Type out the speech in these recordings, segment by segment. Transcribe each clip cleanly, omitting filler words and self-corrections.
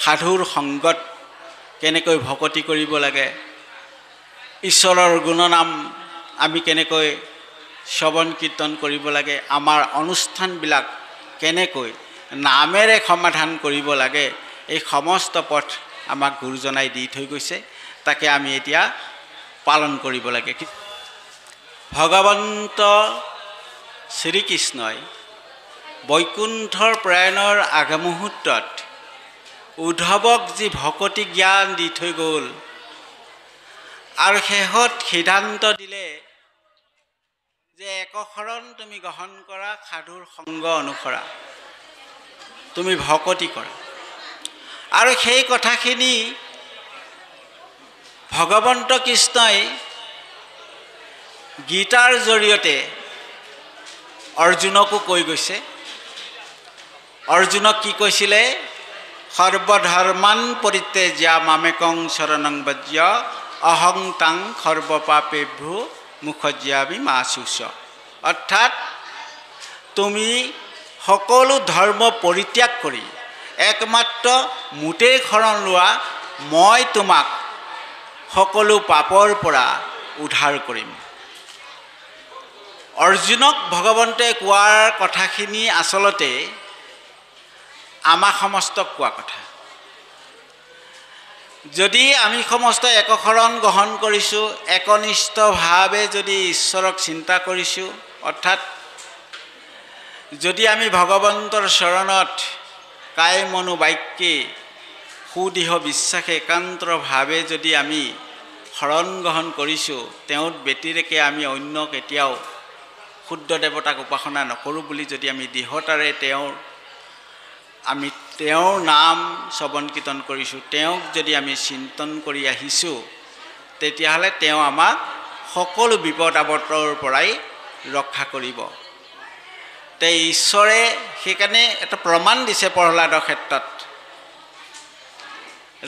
সাধুৰ সংগত কেনেকৈ ভকতি কৰিব লাগে, ঈশ্বৰৰ গুণনাম আমি কেনেকৈ শ্ৰৱণ কীৰ্তন কৰিব লাগে, আমাৰ অনুষ্ঠানবিলাক কেনেকৈ নামেৰে সমাধান কৰিব লাগে, এই সমস্ত পথ আমাক গুৰুজনাই দি থৈ গৈছে। তাকে আমি এতিয়া পালন কৰিব লাগে। ভগৱন্ত শ্ৰীকৃষ্ণই বৈকুণ্ঠৰ প্ৰয়াণৰ আগমুহূৰ্তত উদ্ধৱক যি ভকতি জ্ঞান দি থৈ গ'ল আৰু শেষত সিদ্ধান্ত দিলে যে একশৰণ তুমি গ্ৰহণ কৰা, সাধুৰ সংগ অনুসৰা, তুমি ভকতি কৰা। আৰু সেই কথাখিনি ভগৱন্ত কৃষ্ণই গীতাৰ জৰিয়তে অৰ্জুনকো কৈ গৈছে। অৰ্জুনক কি কৈছিলে? সৰ্বধৰ্মান পৰিত্যাজ্য মামেকং শৰণং ব্ৰজ অহং তাং সৰ্বপাপেভ্যো মোক্ষযামি মা শুচ। অৰ্থাৎ তুমি সকলো ধৰ্ম পৰিত্যাগ কৰি একমাত্ৰ মোতেই শৰণ লোৱা, মই তোমাক সকলো পাপৰ পৰা উদ্ধাৰ কৰিম। অৰ্জুনক ভগৱন্তই কোৱাৰ কথাখিনি আচলতে আমাক সমস্তক কোৱা কথা। যদি আমি সমস্ত একশৰণ গ্ৰহণ কৰিছোঁ, একনিষ্ঠভাৱে যদি ঈশ্বৰক চিন্তা কৰিছোঁ, অৰ্থাৎ যদি আমি ভগৱন্তৰ চৰণত কায় মনো বাক্যে সুদৃঢ় বিশ্বাসে একান্তভাৱে যদি আমি শৰণ গ্ৰহণ কৰিছোঁ, তেওঁৰ ব্যতিৰেকে আমি অন্য কেতিয়াও শুদ্ধ দেৱতাক উপাসনা নকৰোঁ বুলি যদি আমি দৃঢ়তাৰে তেওঁৰ নাম শ্ৰৱণ কীৰ্তন কৰিছোঁ, তেওঁক যদি আমি চিন্তন কৰি আহিছোঁ, তেতিয়াহ'লে তেওঁ আমাক সকলো বিপদ আপদৰ পৰাই ৰক্ষা কৰিব। তে ঈশ্বৰে সেইকাৰণে এটা প্ৰমাণ দিছে প্ৰহ্লাদৰ ক্ষেত্ৰত,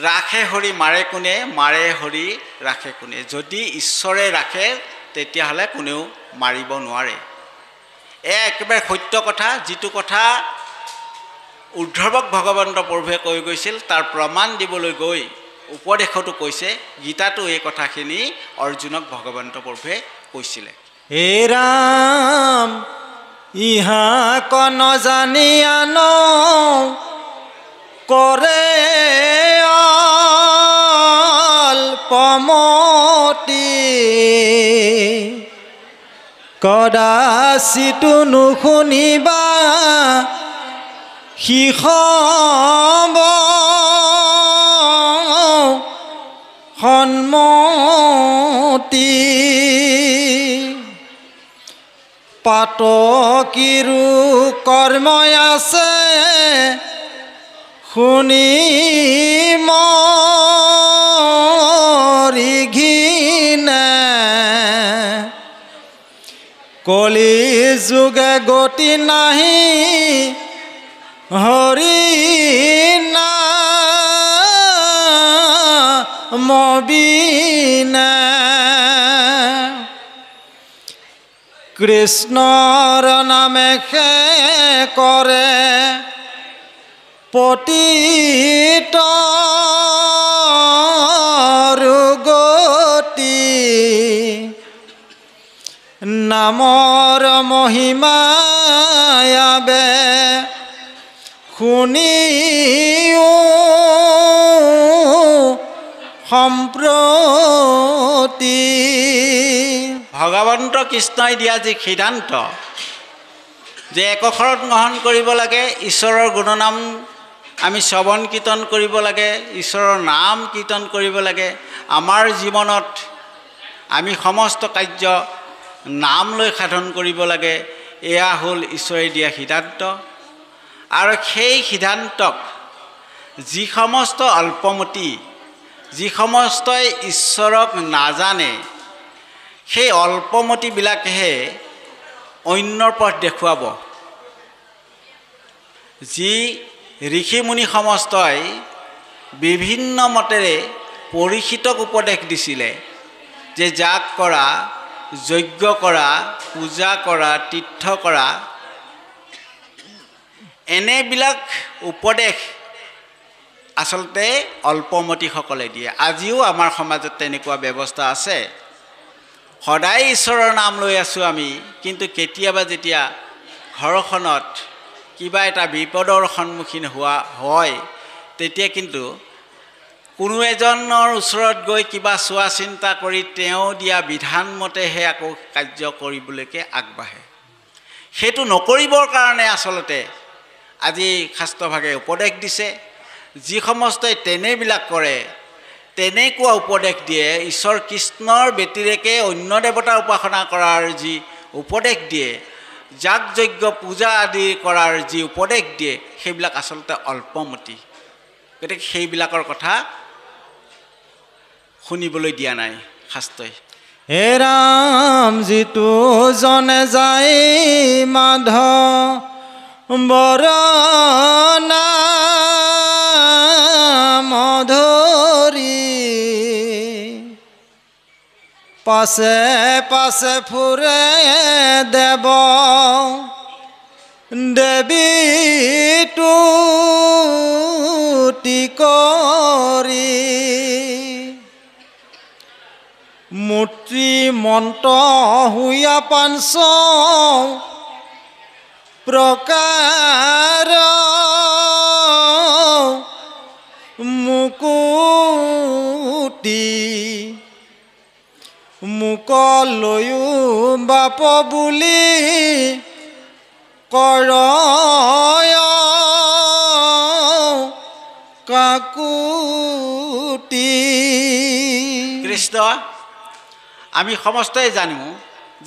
ৰাখে হৰি মাৰে কোনে, মাৰে হৰি ৰাখে কোনে। যদি ঈশ্বৰে ৰাখে তেতিয়াহ'লে কোনেও মাৰিব নোৱাৰে। একেবাৰে সত্য কথা, যিটো কথা উদ্ধৱক ভগৱন্ত প্ৰভুৱে কৈ গৈছিল, তাৰ প্ৰমাণ দিবলৈ গৈ উপদেশতো কৈছে, গীতাতো এই কথাখিনি অৰ্জুনক ভগৱন্ত প্ৰভুৱে কৈছিলে। হে ৰাম ইহা কন জানিয়ান কৰে অল্পমতি, কদাচিতো নুশুনিবা শিখব সন্মতি, পাতকিৰো কৰ্মই আছে শুনি মৰি ঘিনে, কলি যুগে গতি নাহি হৰি নাম বিনে, কৃষ্ণৰ নামে সে কৰে পতিত গতি, নামৰ মহিমায়াবে শুনিও সম্প্ৰতি। ভগৱন্ত কৃষ্ণই দিয়া যি সিদ্ধান্ত যে একশৰণ গ্ৰহণ কৰিব লাগে, ঈশ্বৰৰ গুণনাম আমি শ্ৰৱণ কীৰ্তন কৰিব লাগে, ঈশ্বৰৰ নাম কীৰ্তন কৰিব লাগে, আমাৰ জীৱনত আমি সমস্ত কাৰ্য নাম লৈ সাধন কৰিব লাগে, এয়া হ'ল ঈশ্বৰে দিয়া সিদ্ধান্ত। আৰু সেই সিদ্ধান্তক যি সমস্ত অল্পমতি, যি সমস্তই ঈশ্বৰক নাজানে, সেই অল্পমতিবিলাকেহে অন্যৰ পথ দেখুৱাব। যি ঋষিমুনি সমস্তই বিভিন্ন মতেৰে পৰীক্ষিতক উপদেশ দিছিলে যে যাগ কৰা, যজ্ঞ কৰা, পূজা কৰা, তীৰ্থ কৰা, এনেবিলাক উপদেশ আচলতে অল্পমতীসকলে দিয়ে। আজিও আমাৰ সমাজত তেনেকুৱা ব্যৱস্থা আছে। সদায় ঈশ্বৰৰ নাম লৈ আছোঁ আমি, কিন্তু কেতিয়াবা যেতিয়া ঘৰখনত কিবা এটা বিপদৰ সন্মুখীন হয় তেতিয়া কিন্তু কোনো এজনৰ ওচৰত গৈ কিবা চোৱা চিন্তা কৰি তেওঁ দিয়া বিধানমতেহে আকৌ কাৰ্য কৰিবলৈকে আগবাঢ়ে। সেইটো নকৰিবৰ কাৰণে আচলতে আজি শাস্ত্ৰভাগে উপদেশ দিছে। যি সমস্তই তেনেবিলাক কৰে, তেনেকুৱা উপদেশ দিয়ে, ঈশ্বৰ কৃষ্ণৰ ব্যতিৰেকে অন্য দেৱতাৰ উপাসনা কৰাৰ যি উপদেশ দিয়ে, যাগ যজ্ঞ পূজা আদি কৰাৰ যি উপদেশ দিয়ে, সেইবিলাক আচলতে অল্পমতি। গতিকে সেইবিলাকৰ কথা শুনিবলৈ দিয়া নাই শাস্ত্ৰই। হে ৰাম যিটো জনে যায় মাধৱৰ নাম ধৰি, পাছে পাছে ফুৰে দেৱ দেৱী তুতি কৰি, মূৰ্তি মন্ত্ৰ হুয়া পাঞ্চ প্ৰকাৰ মুকুতি, মুক লৈও বাপ বুলি কৰ কাকুতি। কৃষ্ণ, আমি সমস্তই জানো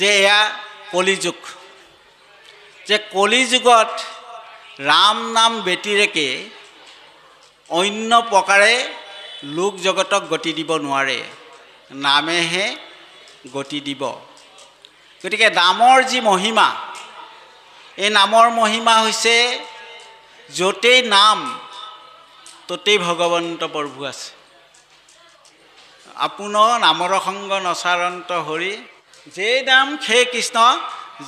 যে এয়া কলিযুগ, যে কলিযুগত ৰাম নাম ব্যতিৰেকে অন্য প্ৰকাৰে লোক জগতক গতি দিব নোৱাৰে, নামেহে গতি দিব। গতিকে নামৰ যি মহিমা, এই নামৰ মহিমা হৈছে য'তেই নাম ত'তেই ভগৱন্ত প্ৰভু আছে। আপোনাৰ নামৰ সংগ নচাৰন্ত হৰি, যে নাম সেই কৃষ্ণ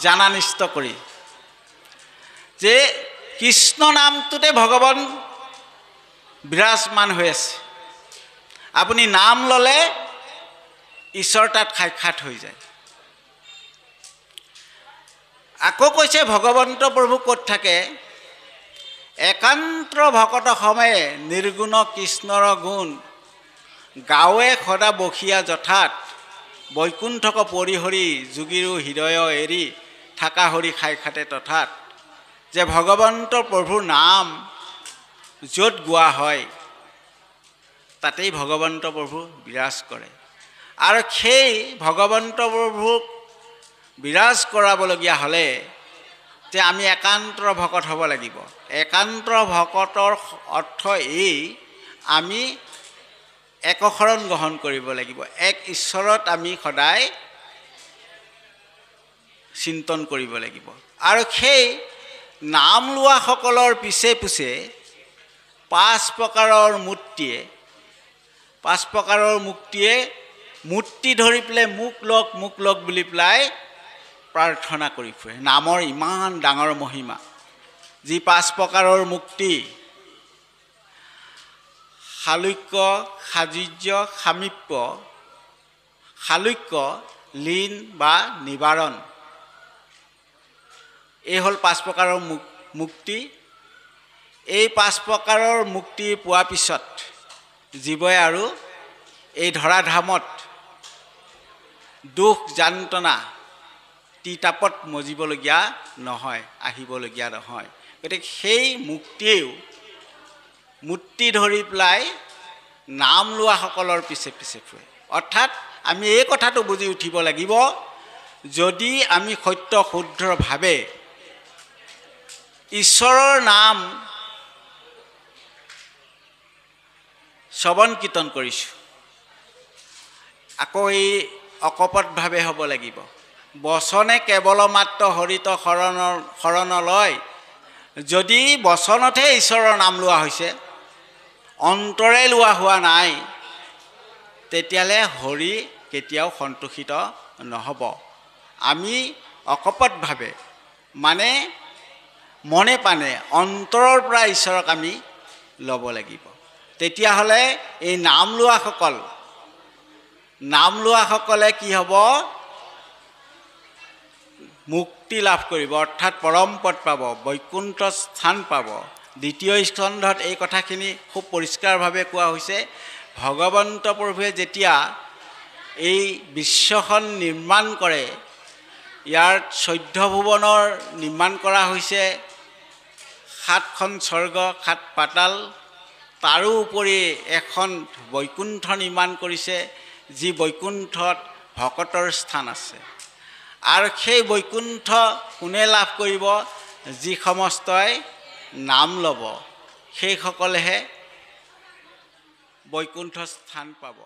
জানানিষ্ট কৰি। যে কৃষ্ণ নামটোতে ভগৱান বিৰাজমান হৈ আছে। আপুনি নাম ল'লে ঈশ্বৰ তাত সাক্ষাৎ হৈ যায়। আকৌ কৈছে ভগৱন্ত প্ৰভু ক'ত থাকে? একান্ত ভকত সময়ে নিৰ্গুণ কৃষ্ণৰ গুণ, গাঁৱে সদা বসিয়া যথাত, বৈকুণ্ঠক পৰিহৰি যোগীৰো হৃদয় এৰি, থাকা হৰি খাই খাতে তথাত। যে ভগৱন্ত প্ৰভুৰ নাম য'ত গোৱা হয় তাতেই ভগৱন্ত প্ৰভু বিৰাজ কৰে। আৰু সেই ভগৱন্ত প্ৰভুক বিৰাজ কৰাবলগীয়া হ'লে যে আমি একান্ত ভকত হ'ব লাগিব। একান্ত ভকতৰ অৰ্থ এই, আমি একশৰণ গ্ৰহণ কৰিব লাগিব। এক ঈশ্বৰত আমি সদায় চিন্তন কৰিব লাগিব। আৰু সেই নাম লোৱাসকলৰ পিছে পিছে পাঁচ প্ৰকাৰৰ মূৰ্তি ধৰি পেলাই মোক লগ বুলি পেলাই প্ৰাৰ্থনা কৰি ফুৰে। নামৰ ইমান ডাঙৰ মহিমা। যি পাঁচ প্ৰকাৰৰ মুক্তি, শালুক্য, সাযুজ্য, সামীপ্য, শালুক্য, লীন বা নিবাৰণ, এই হ'ল পাঁচ প্ৰকাৰৰ মুক্তি। এই পাঁচ প্ৰকাৰৰ মুক্তি পোৱাৰ পিছত জীৱই আৰু এই ধৰাধামত দুখ যান্ত্ৰণা তিতাপত মজিবলগীয়া নহয়, আহিবলগীয়া নহয়। গতিকে সেই মূৰ্তি ধৰি পেলাই নাম লোৱাসকলৰ পিছে পিছে ফুৰে। অৰ্থাৎ আমি এই কথাটো বুজি উঠিব লাগিব, যদি আমি সত্য শুদ্ধভাৱে ঈশ্বৰৰ নাম শ্ৰৱণ কীৰ্তন কৰিছোঁ, আকৌ এই অকপটভাৱে হ'ব লাগিব। বচনে কেৱল মাত্ৰ হৰিত শৰণলৈ, যদি বচনতহে ঈশ্বৰৰ নাম লোৱা হৈছে, অন্তৰে লোৱা হোৱা নাই, তেতিয়াহ'লে হৰি কেতিয়াও সন্তোষিত নহ'ব। আমি অকপটভাৱে মানে মনে প্ৰাণে অন্তৰৰ পৰা ঈশ্বৰক আমি ল'ব লাগিব। তেতিয়াহ'লে এই নাম লোৱাসকলে কি হ'ব? মুক্তি লাভ কৰিব, অৰ্থাৎ পৰম পদ পাব, বৈকুণ্ঠ স্থান পাব। দ্বিতীয় স্কন্ধত এই কথাখিনি খুব পৰিষ্কাৰভাৱে কোৱা হৈছে। ভগৱন্ত প্ৰভুৱে যেতিয়া এই বিশ্বখন নিৰ্মাণ কৰে, ইয়াৰ 14 ভুৱনৰ নিৰ্মাণ কৰা হৈছে, 7খন স্বৰ্গ 7 পাতাল, তাৰোপৰি এখন বৈকুণ্ঠ নিৰ্মাণ কৰিছে, যি বৈকুণ্ঠত ভকতৰ স্থান আছে। আৰু সেই বৈকুণ্ঠ কোনে লাভ কৰিব? যি সমস্তই নাম ল'ব, সেইসকলেহে বৈকুণ্ঠ স্থান পাব।